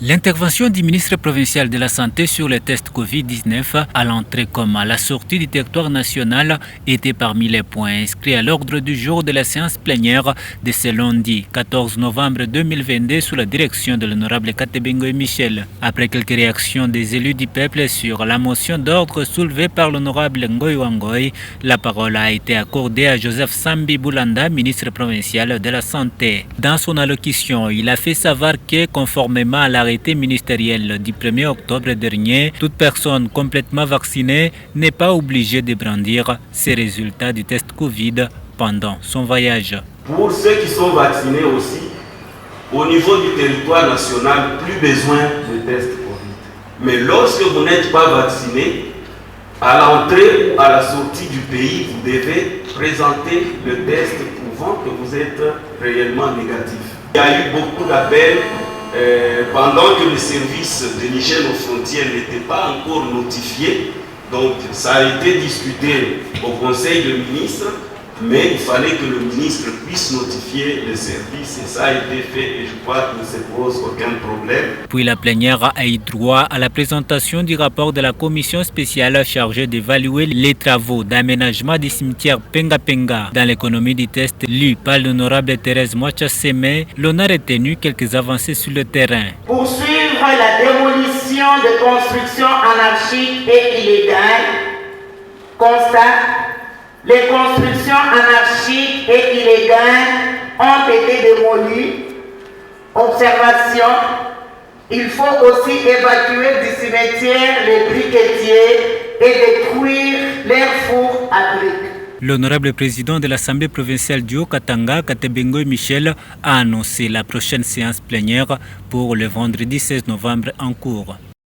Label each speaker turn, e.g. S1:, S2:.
S1: L'intervention du ministre provincial de la Santé sur les tests Covid-19 à l'entrée comme à la sortie du territoire national était parmi les points inscrits à l'ordre du jour de la séance plénière de ce lundi 14 novembre 2022 sous la direction de l'honorable Katebengo Michel. Après quelques réactions des élus du peuple sur la motion d'ordre soulevée par l'honorable Ngoy Wangoy, la parole a été accordée à Joseph Sambi Boulanda, ministre provincial de la Santé. Dans son allocution, il a fait savoir que, conformément à l'arrêté ministériel du 1er octobre dernier, toute personne complètement vaccinée n'est pas obligée de brandir ses résultats du test Covid pendant son voyage.
S2: Pour ceux qui sont vaccinés aussi, au niveau du territoire national, plus besoin de test Covid. Mais lorsque vous n'êtes pas vacciné, à l'entrée ou à la sortie du pays, vous devez présenter le test prouvant que vous êtes réellement négatif. Il y a eu beaucoup d'appels pendant que le service de l'hygiène aux frontières n'était pas encore notifié. Donc ça a été discuté au Conseil des ministres, mais il fallait que le ministre puisse notifier le service et ça a été fait et je crois qu'il ne se pose aucun problème.
S1: Puis la plénière a eu droit à la présentation du rapport de la commission spéciale chargée d'évaluer les travaux d'aménagement du cimetière Penga Penga dans l'économie du test lu par l'honorable Thérèse Mouacha-Sémé. L'on a retenu quelques avancées sur le terrain.
S3: Poursuivre la démolition de constructions anarchiques et illégales. Constat. Les constructions anarchiques et illégales ont été démolies. Observation. Il faut aussi évacuer du cimetière les briquetiers et détruire leurs fours à briques.
S1: L'honorable président de l'Assemblée provinciale du Haut-Katanga, Katebengo Michel, a annoncé la prochaine séance plénière pour le vendredi 16 novembre en cours.